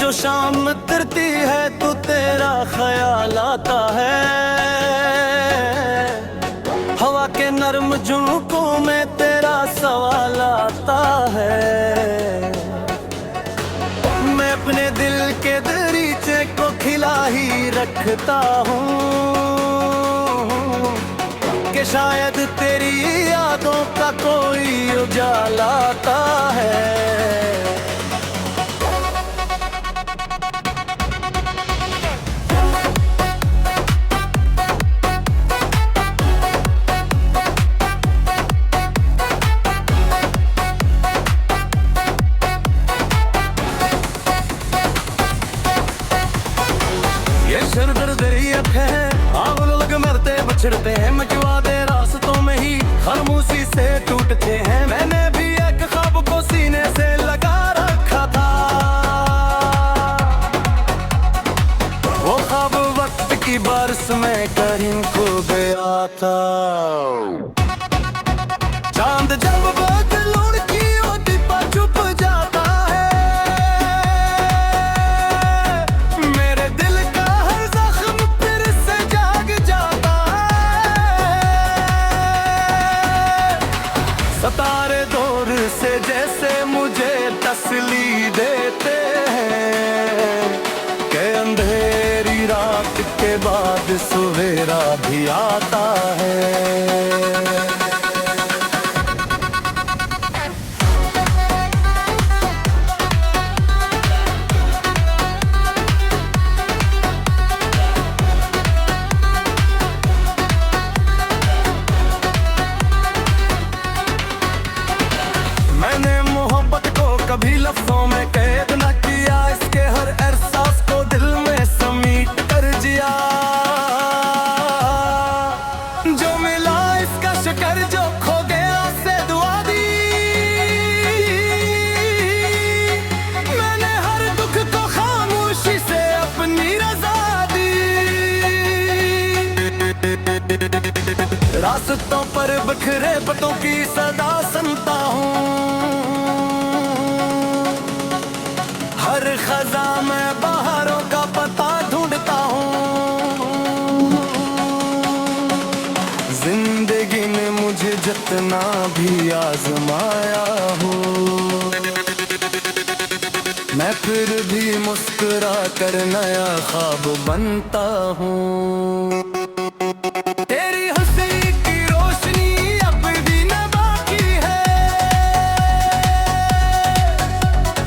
जो शाम उतरती है तो तेरा ख्याल आता है। हवा के नर्म झोंकों में तेरा सवाल आता है। मैं अपने दिल के दरीचे को खिला ही रखता हूँ कि शायद तेरी यादों का कोई उजाला आता है। ये शरदर दरिया है, आग लग मरते बछड़ते हैं, मचवादे रास्तों में ही खामोशी से टूटते हैं। मैंने भी एक ख्वाब को सीने से लगा रखा था, वो ख्वाब वक्त की बारिश में कहीं खो गया था। चांद जब बदलूं की ओटी पर छुप जाता है, मेरे दिल का हर जख्म फिर से जाग जाता है। सितारे दौर से जैसे मुझे तसल्ली देते हैं कि अंधेरी रात के बाद सवेरा भी आता है। मैंने मोहब्बत को कभी लफ्जों में कैद न किया, इसके हर एहसास को दिल में समेट कर जिया। जो मिला इसका शुक्र, जो खो गया से दुआ दी। मैंने हर दुख को खामोशी से अपनी रजा दी। रास्तों पर बिखरे पतों की सदा सुनता हूँ, हर खजा में बहारों का पता ढूंढता हूँ। जिंदगी ने मुझे जितना भी आजमाया हो, मैं फिर भी मुस्कुरा कर नया ख्वाब बनता हूँ। तेरी हंसी की रोशनी अब भी न बाकी है,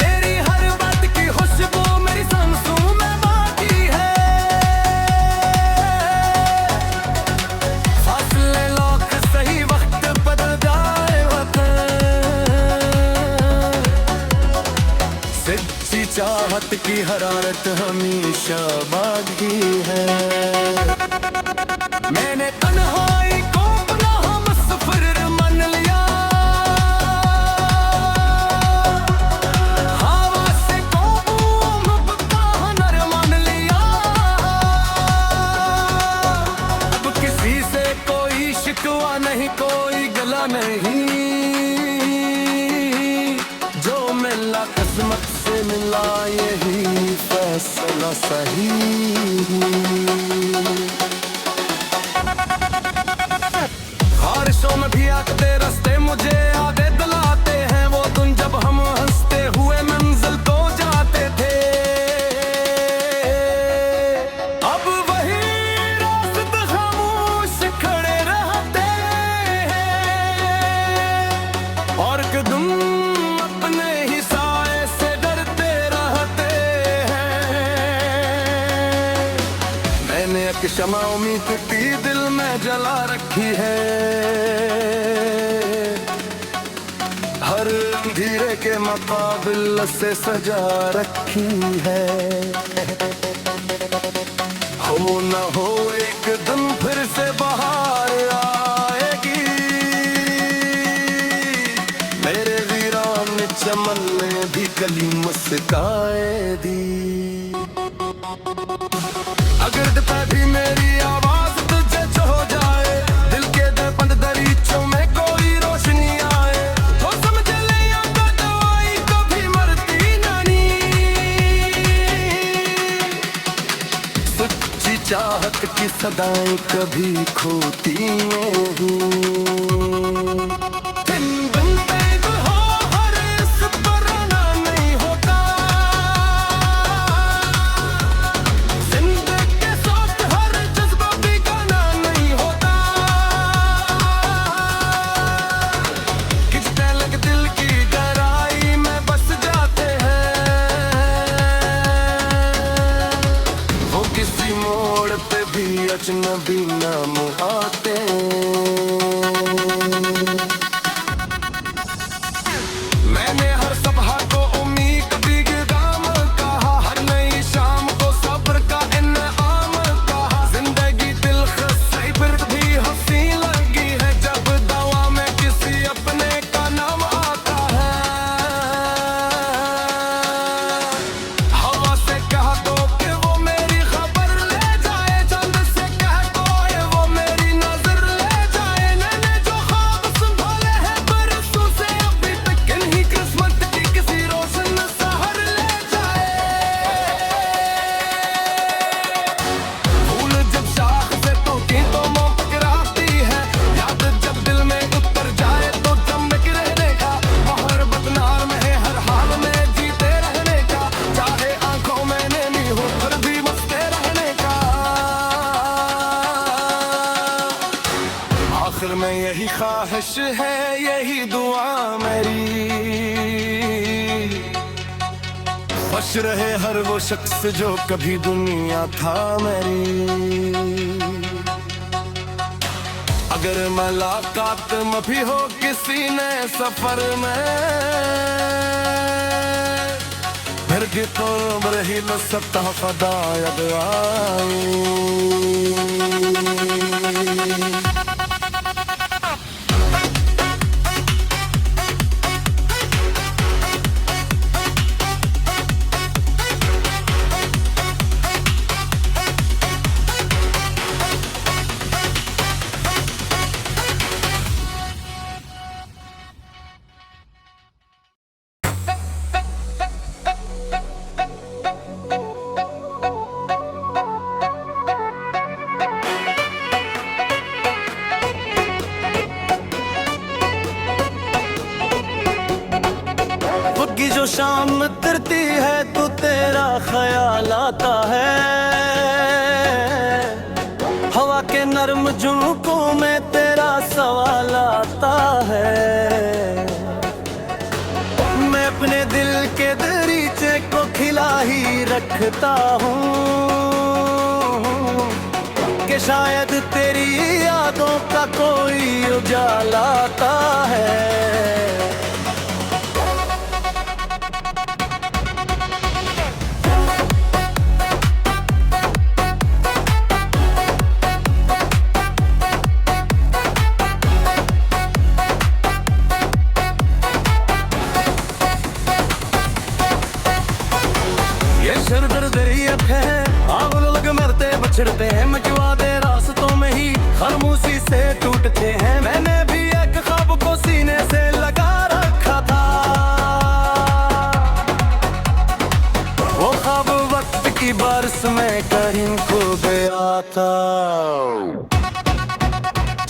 तेरी हर बात की खुशबू मेरी सांसों में बाकी है। फासले लौक सही वक्त बदल जाए सच्ची चाहत की हरारत हमेशा बाकी है। मैंने तन्हाई को अपना हमसफर मान लिया, हवा से मोहब्बत नर मान लिया। अब किसी से कोई शिकवा नहीं, कोई गला नहीं, जो मिला किस्मत से मिला यही फैसला सही। बारिशों में भी आते रास्ते मुझे आगे दिलाते हैं, वो दिन जब हम हंसते हुए मंजिल को जाते थे। अब वही रास्ते खामोश खड़े रहते हैं, और कदम अपने ही साए से डरते रहते हैं। मैंने एक शमा उम्मीद की दिल में जला रखी है, हर धीरे के मुकाबिल से सजा रखी है। हो न हो एक दिन फिर से बाहर आएगी, मेरे वीरान चमन में भी कली मुस्काएगी। अगर पे भी मेरी आवाज तुझे हो जाए, दिल के बंद दरीचों में कोई रोशनी आए, तो समझ ले या तो दवाई कभी मरती नहीं। रात की सदाएं कभी खोती नहीं। दिन दिन तेज हो हर इस पर ना नहीं होता, जिंदगी के साथ हर जज्बा भी गाना नहीं होता। खिंचते लग दिल की गहराई में बस जाते हैं, वो किसी मोड़ पे भी अजनबी नाम आते। मैंने हर सपहा को उम्मीद दी दाम कहा, हर नई शाम को सब्र का इनाम कहा। जिंदगी दिलखुश सही फिर भी हंसी लगी है, जब दवा में किसी अपने का नाम आता है। हवा से कह दो कि वो मेरी खबर ले जाए, चंद से कह दो ये वो मेरी नजर ले जाए। मैंने जो ख्वाब संभाले हैं बरसों से अभी तक, इन्हीं किस्मत की किसी रोशन सहर ले जाए। फूल जब शाख से टूटी तो मोम टकराती है, याद जब दिल में उतर जाए तो चमक रहने का। मोहब्बत नार में है हर हाल में जीते रहने का, चाहे आंखों में नैनी हो फिर भी मस्ते रहने का। आखिर में यही ख्वाहिश है यही दुआ मेरी, खुश रहे हर वो शख्स जो कभी दुनिया था मेरी। अगर मुलाकात में भी हो किसी नए सफर में, फिर की तो रही न सकता फदायद आई। की जो शाम उतरती है तो तेरा ख्याल आता है, हवा के नर्म झोंकों में तेरा सवाल आता है। मैं अपने दिल के दरीचे को खिला ही रखता हूँ कि शायद तेरी यादों का कोई उजाला आता है। दरियत है आग लग मरते बछड़ते हैं, मचवा दे रास्तों में ही खामोशी से टूटते हैं। मैंने भी एक ख्वाब को सीने से लगा रखा था, वो ख्वाब वक्त की बारिश में कहीं खो गया था।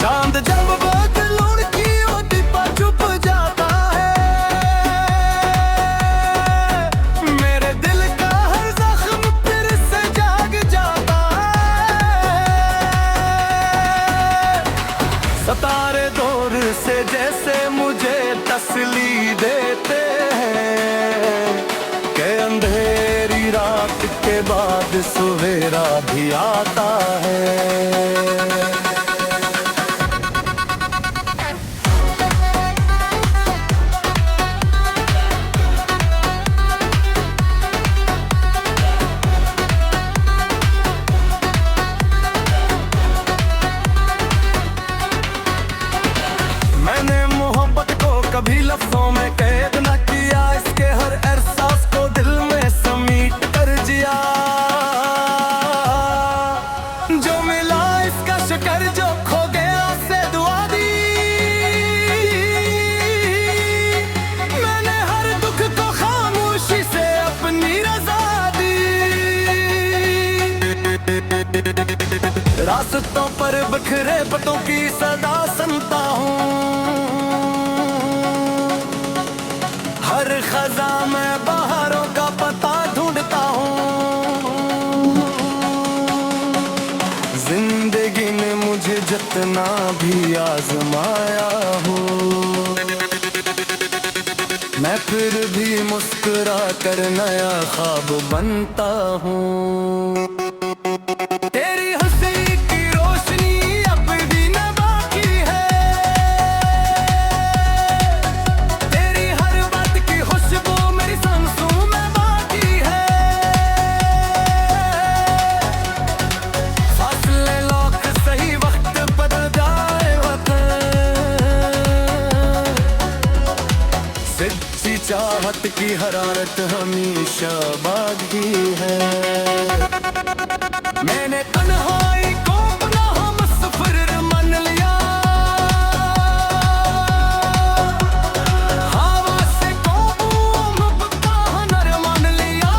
चांद जब बादलों की ओटी पर छुप जाता है, मेरे दिल का हर जख्म फिर से जाग जाता है। सितारे दूर से जैसे मुझे तसल्ली देते हैं कि अंधेरी रात के बाद सवेरा भी आता है। कभी लफ्जों में कैद न किया, इसके हर एहसास को दिल में समीट कर जिया। जो मिला इसका शिकन रास्तों पर बिखरे पतों की सदा सुनता हूँ, हर खजा में बहारों का पता ढूंढता हूँ। जिंदगी ने मुझे जितना भी आजमाया हूँ, मैं फिर भी मुस्कुरा कर नया ख्वाब बनता हूँ। तेरी हंसी की रोशनी अब भी न बाकी है, तेरी हर बात की खुशबू मेरी सांसों में बाकी है। फासले लौट सही वक्त बदल जाए वतन, सच्ची चाहत की हरारत हमेशा बाकी है। मैंने तन्हाई को अपना हमसफर मान लिया, हवा से मोहब्बत हुनर मान लिया।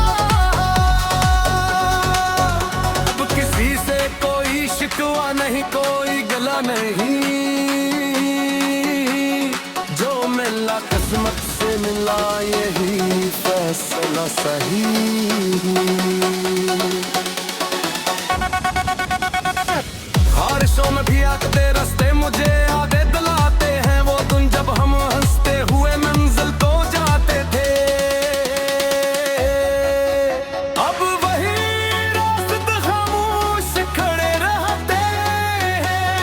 अब किसी से कोई शिकवा नहीं, कोई गला नहीं, जो मिला किस्मत से मिला यही फैसला सही। बारिशों में भी आते रास्ते मुझे आगे दिलाते हैं, वो दिन जब हम हंसते हुए मंजिल को जाते थे। अब वही रास्ते खामोश खड़े रहते हैं,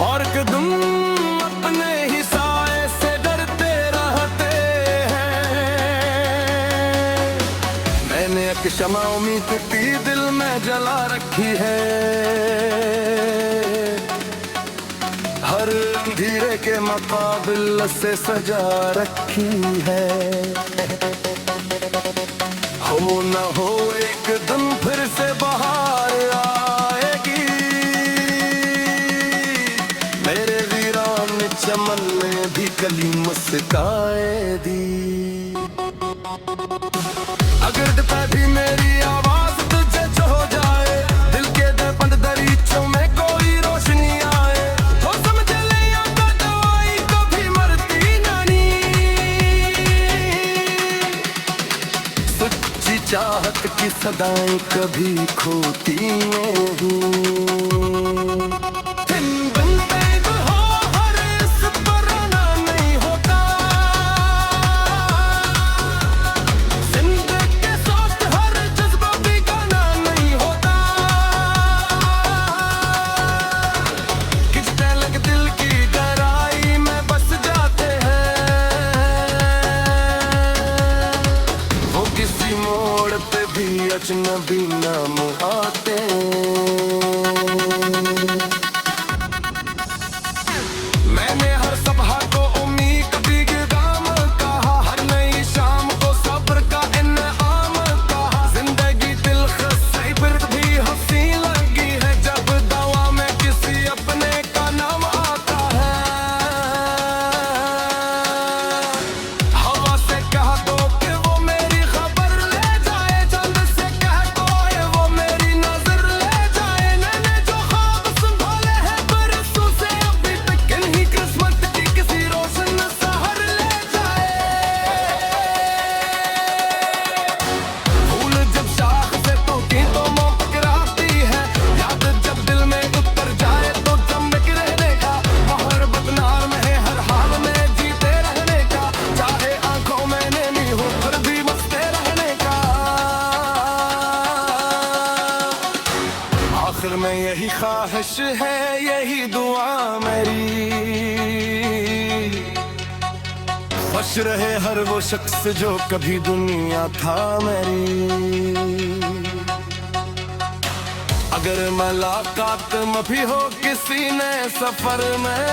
और कदम अपने ही साए से डरते रहते हैं। मैंने एक शमा उम्मीद की दिल में जला रखी है, हर धीरे के मुकाबिल से सजा रखी है। हो न हो एक दिन फिर से बहार आएगी, मेरे वीरान चमन में भी कली मुस्काए दी। अगर पे भी मेरी आवाज तुझे जो हो जाए, दिल के दे बंद दरीचों में कोई रोशनी आए, तो समझ ले या तो दवाई कभी मरती नहीं। सच्ची चाहत की सदाएं कभी खोती नहीं। अजनबी नाम आते, मैंने हर सपहा को उम्मीद कभी गिदाम कहा, हर नई शाम को सब्र का इनाम कहा। जिंदगी दिलखुश सही फिर भी हंसी लगी है, जब दवा में किसी अपने का नाम आता है। हवा से कह दो कि वो मेरी खबर ले जाए, चंद से आखिर में यही ख्वाहिश है, यही दुआ मेरी, खुश रहे हर वो शख्स जो कभी दुनिया था मेरी। अगर मुलाकात में भी हो किसी नए सफर में,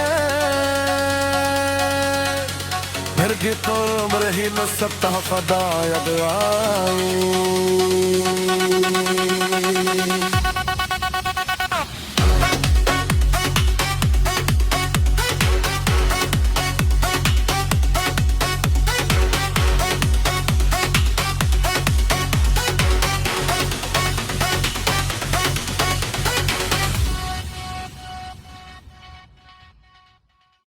फिर की तो रही न सकता फदा याद आई।